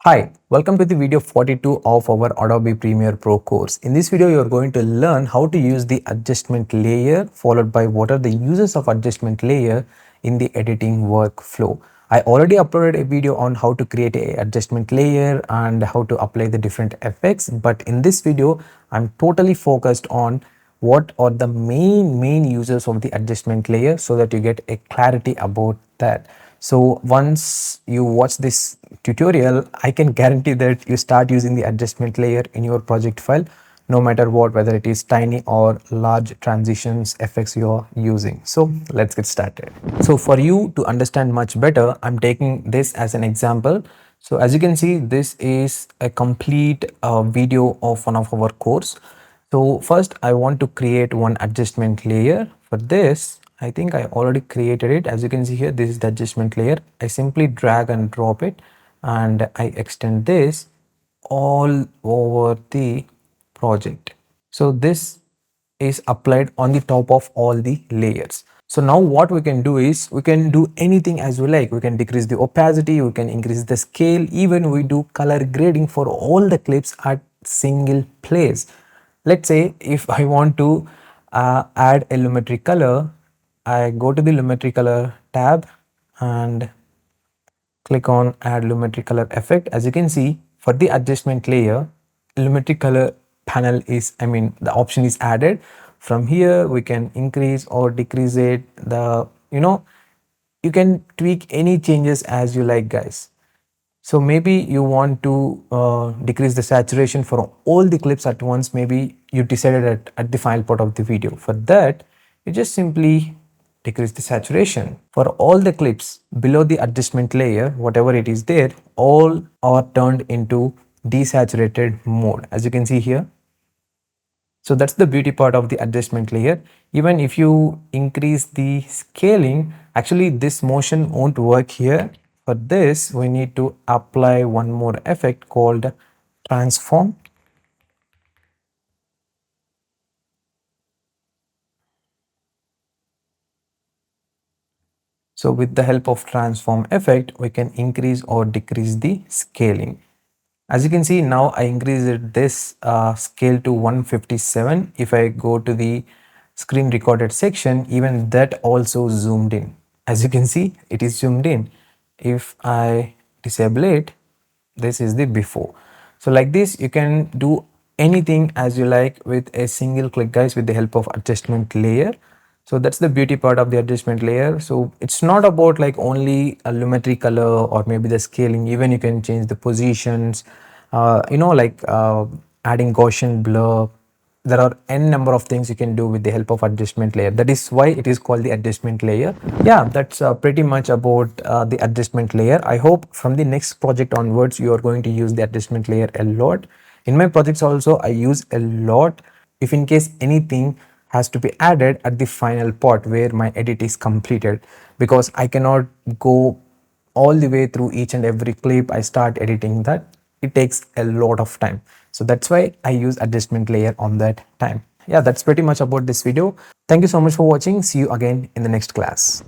Hi, welcome to the video 42 of our Adobe Premiere Pro course. In this video, you are going to learn how to use the adjustment layer followed by what are the uses of adjustment layer in the editing workflow. I already uploaded a video on how to create a adjustment layer and how to apply the different effects. But in this video, I'm totally focused on what are the main uses of the adjustment layer so that you get a clarity about that. So once you watch this tutorial, I can guarantee that you start using the adjustment layer in your project file, no matter what, whether it is tiny or large transitions effects you're using. So let's get started. So for you to understand much better, I'm taking this as an example. So as you can see, this is a complete video of one of our course. So first I want to create one adjustment layer. For this, I think I already created it. As you can see here, this is the adjustment layer. I simply drag and drop it and I extend this all over the project. So this is applied on the top of all the layers. So now what we can do is we can do anything as we like. We can decrease the opacity, we can increase the scale, even we do color grading for all the clips at single place. Let's say if I want to add a lumetri color, I go to the lumetri color tab and click on add lumetri color effect. As you can see, for the adjustment layer, lumetri color panel is, the option is added. From here we can increase or decrease it. You can tweak any changes as you like, guys. So maybe you want to decrease the saturation for all the clips at once. Maybe you decided at the final part of the video. For that, you just simply decrease the saturation. For all the clips below the adjustment layer, whatever it is there, all are turned into desaturated mode, as you can see here. So that's the beauty part of the adjustment layer. Even if you increase the scaling, actually this motion won't work here. For this, we need to apply one more effect called transform. So with the help of transform effect, we can increase or decrease the scaling. As you can see, now I increased this scale to 157. If I go to the screen recorded section, even that also zoomed in. As you can see, it is zoomed in. If I disable it, this is the before. So like this, you can do anything as you like with a single click, guys, with the help of adjustment layer. So that's the beauty part of the adjustment layer. So it's not about like only a lumetri color or maybe the scaling. Even you can change the positions, adding Gaussian blur. There are n number of things you can do with the help of adjustment layer. That is why it is called the adjustment layer. Yeah, that's pretty much about the adjustment layer. I hope from the next project onwards, you are going to use the adjustment layer a lot. In my projects also, I use a lot. If in case anything has to be added at the final part where my edit is completed, because I cannot go all the way through each and every clip. I start editing that, it takes a lot of time. So that's why I use adjustment layer on that time. Yeah, that's pretty much about this video. Thank you so much for watching. See you again in the next class.